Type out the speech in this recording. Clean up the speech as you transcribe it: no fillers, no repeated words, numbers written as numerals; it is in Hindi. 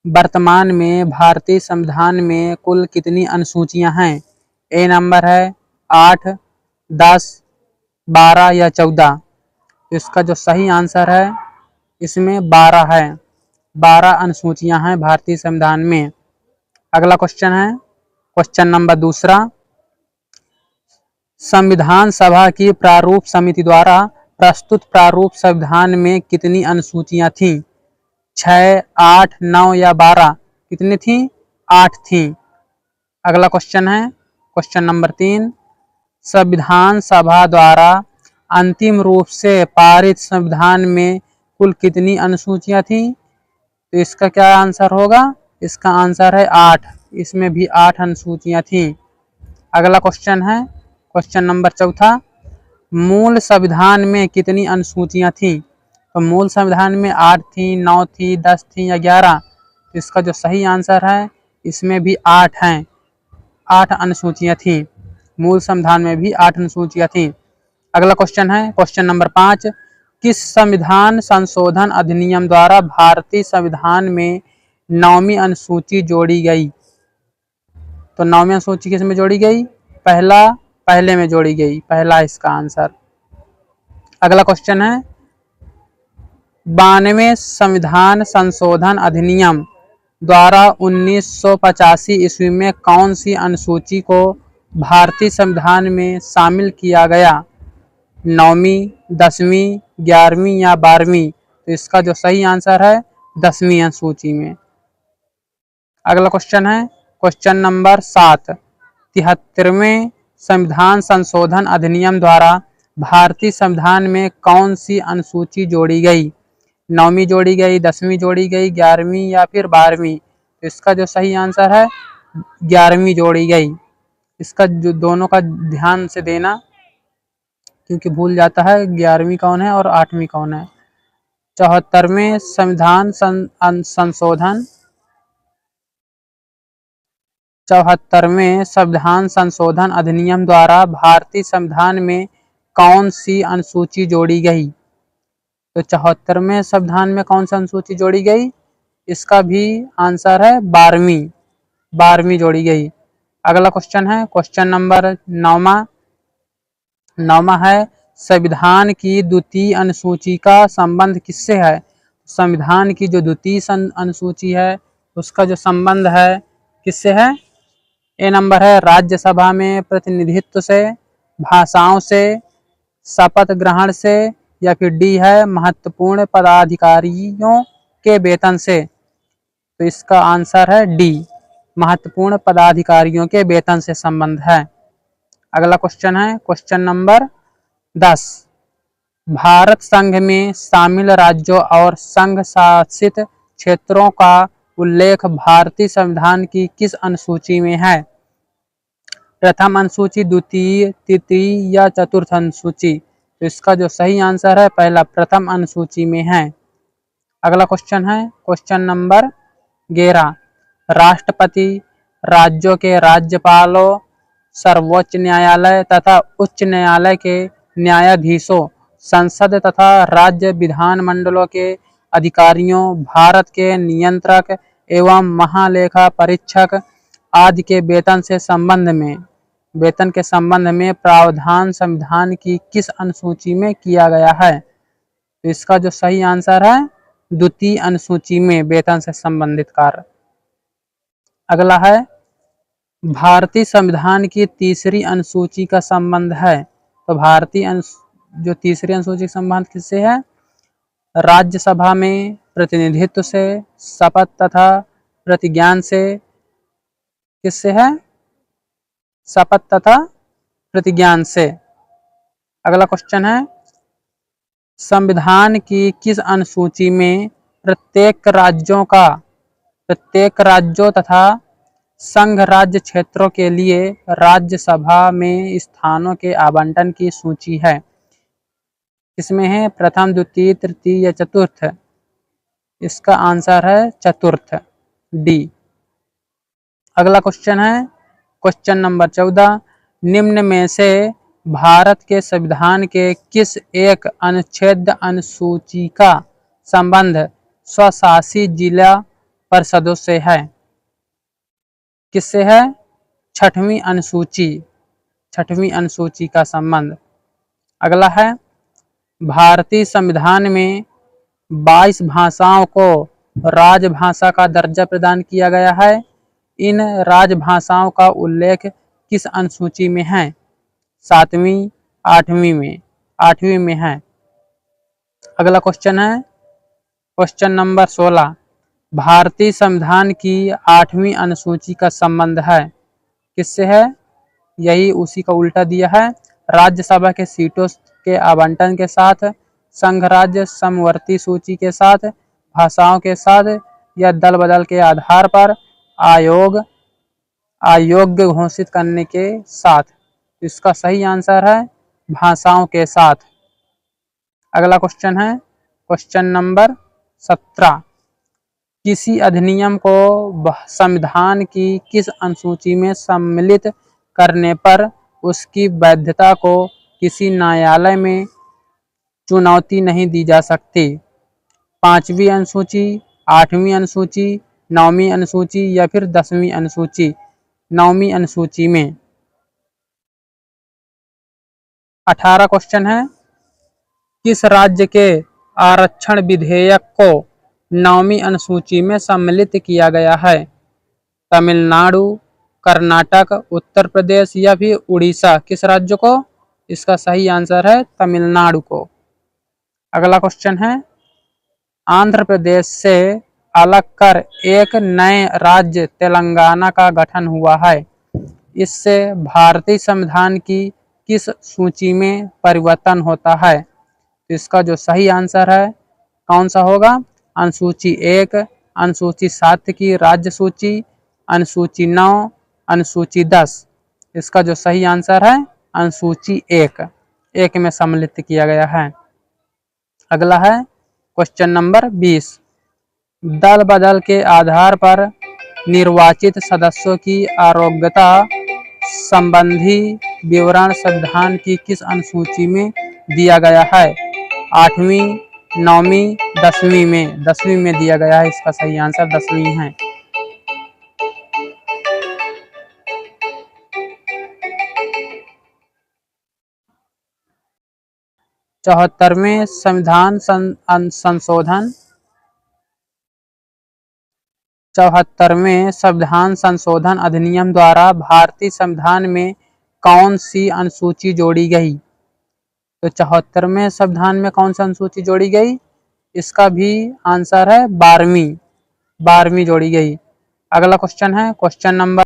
वर्तमान में भारतीय संविधान में कुल कितनी अनुसूचियां हैं? ए नंबर है 8, 10, 12 या 14। इसका जो सही आंसर है इसमें 12 है। 12 अनुसूचियां हैं भारतीय संविधान में। अगला क्वेश्चन है क्वेश्चन नंबर दूसरा। संविधान सभा की प्रारूप समिति द्वारा प्रस्तुत प्रारूप संविधान में कितनी अनुसूचियां थीं? 6, 8, 9 या 12? कितनी थी? 8 थी। अगला क्वेश्चन है क्वेश्चन नंबर 3। संविधान सभा द्वारा अंतिम रूप से पारित संविधान में कुल कितनी अनुसूचियां थी? तो इसका क्या आंसर होगा? इसका आंसर है 8। इसमें भी 8 अनुसूचियां थी। अगला क्वेश्चन है क्वेश्चन नंबर 4। मूल संविधान में कितनी अनुसूचियां थी? तो मूल संविधान में 8 थी, 9 थी, 10 थी या 11? इसका जो सही आंसर है इसमें भी 8 हैं। 8 अनुसूचियां थी। मूल संविधान में भी 8 अनुसूचियां थी। अगला क्वेश्चन है क्वेश्चन नंबर 5। किस संविधान संशोधन अधिनियम द्वारा भारतीय संविधान में 9वीं अनुसूची जोड़ी गई? तो 9वीं अनुसूची किस में जोड़ी गई? पहले में जोड़ी गई। पहला इसका आंसर। अगला क्वेश्चन है 92वें संविधान संशोधन अधिनियम द्वारा 1985 ईस्वी में कौन सी अनुसूची को भारतीय संविधान में शामिल किया गया? 9वीं, 10वीं, 11वीं या 12वीं? तो इसका जो सही आंसर है 10वीं अनुसूची में। अगला क्वेश्चन है क्वेश्चन नंबर 7। 73वें संविधान संशोधन अधिनियम द्वारा भारतीय संविधान में कौन सी अनुसूची जोड़ी गई? 9वीं जोड़ी गई, 10वीं जोड़ी गई, 11वीं या फिर 12वीं? तो इसका जो सही आंसर है 11वीं जोड़ी गई। इसका जो दोनों का ध्यान से देना, क्योंकि भूल जाता है 11वीं कौन है और 8वीं कौन है। 74वें संविधान संशोधन 74वें संविधान संशोधन अधिनियम द्वारा भारतीय संविधान में कौन सी अनुसूची जोड़ी गई? तो 74वें संविधान में कौन सी अनुसूची जोड़ी गई? इसका भी आंसर है 12वीं। 12वीं जोड़ी गई। अगला क्वेश्चन है क्वेश्चन नंबर 9वां है संविधान की द्वितीय अनुसूची का संबंध किससे है? संविधान की जो द्वितीय अनुसूची है उसका जो संबंध है किससे है? ए नंबर है राज्यसभा में प्रतिनिधित्व से, भाषाओं से, शपथ ग्रहण से या फिर डी है महत्वपूर्ण पदाधिकारियों के वेतन से। तो इसका आंसर है डी, महत्वपूर्ण पदाधिकारियों के वेतन से संबंध है। अगला क्वेश्चन है क्वेश्चन नंबर 10। भारत संघ में शामिल राज्यों और संघ शासित क्षेत्रों का उल्लेख भारतीय संविधान की किस अनुसूची में है? प्रथम अनुसूची, द्वितीय, तृतीय या चतुर्थ अनुसूची? तो इसका जो सही आंसर है पहला, प्रथम अनुसूची में है। अगला क्वेश्चन है क्वेश्चन नंबर 11। राष्ट्रपति, राज्यों के राज्यपालों, सर्वोच्च न्यायालय तथा उच्च न्यायालय के न्यायाधीशों, संसद तथा राज्य विधानमंडलों के अधिकारियों, भारत के नियंत्रक एवं महालेखा परीक्षक आदि के वेतन के संबंध में प्रावधान संविधान की किस अनुसूची में किया गया है? तो इसका जो सही आंसर है द्वितीय अनुसूची में वेतन से संबंधित कार्य। अगला है भारतीय संविधान की तीसरी अनुसूची का संबंध है। तो भारतीय जो तीसरी अनुसूची का संबंध किससे है? राज्यसभा में प्रतिनिधित्व से, शपथ तथा प्रतिज्ञान से। किससे है? शपथ तथा प्रतिज्ञान से। अगला क्वेश्चन है संविधान की किस अनुसूची में प्रत्येक राज्यों तथा संघ राज्य क्षेत्रों के लिए राज्यसभा में स्थानों के आवंटन की सूची है? इसमें है प्रथम, द्वितीय, तृतीय या चतुर्थ? इसका आंसर है चतुर्थ, डी। अगला क्वेश्चन है क्वेश्चन नंबर 14। निम्न में से भारत के संविधान के किस एक अनुच्छेद अनुसूची का संबंध स्वशासी जिला परिषदों से है? किससे है? छठवीं अनुसूची, छठवीं अनुसूची का संबंध। अगला है, भारतीय संविधान में 22 भाषाओं को राजभाषा का दर्जा प्रदान किया गया है। इन राजभाषाओं का उल्लेख किस अनुसूची में है? 7वीं, 8वीं में? 8वीं में है। अगला क्वेश्चन है क्वेश्चन नंबर 16। भारतीय संविधान की 8वीं अनुसूची का संबंध है? किससे है? यही उसी का उल्टा दिया है। राज्यसभा के सीटों के आवंटन के साथ, संघ राज्य समवर्ती सूची के साथ, भाषाओं के साथ, या दल बदल के आधार पर अयोग्य घोषित करने के साथ। इसका सही आंसर है भाषाओं के साथ। अगला क्वेश्चन है क्वेश्चन नंबर 17। किसी अधिनियम को संविधान की किस अनुसूची में सम्मिलित करने पर उसकी वैधता को किसी न्यायालय में चुनौती नहीं दी जा सकती? 5वीं अनुसूची, 8वीं अनुसूची, 9वीं अनुसूची, या फिर 10वीं अनुसूची? 9वीं अनुसूची में। 18 क्वेश्चन है, किस राज्य के आरक्षण विधेयक को 9वीं अनुसूची में सम्मिलित किया गया है? तमिलनाडु, कर्नाटक, उत्तर प्रदेश, या फिर उड़ीसा? किस राज्य को? इसका सही आंसर है तमिलनाडु को। अगला क्वेश्चन है, आंध्र प्रदेश से अलग कर एक नए राज्य तेलंगाना का गठन हुआ है। इससे भारतीय संविधान की किस सूची में परिवर्तन होता है? तो इसका जो सही आंसर है कौन सा होगा? अनुसूची 1, अनुसूची 7 की राज्य सूची, अनुसूची 9, अनुसूची 10? इसका जो सही आंसर है अनुसूची 1 में सम्मिलित किया गया है। अगला है क्वेश्चन नंबर 20। दल बदल के आधार पर निर्वाचित सदस्यों की अयोग्यता संबंधी विवरण संविधान की किस अनुसूची में दिया गया है? 8वीं, 9वीं, 10वीं में? 10वीं में दिया गया है। इसका सही आंसर 10वीं है। चौहत्तरवें संविधान संशोधन 74वें संविधान संशोधन अधिनियम द्वारा भारतीय संविधान में कौन सी अनुसूची जोड़ी गई? तो 74वें संविधान में कौन सी अनुसूची जोड़ी गई? इसका भी आंसर है 12वीं जोड़ी गई। अगला क्वेश्चन है क्वेश्चन नंबर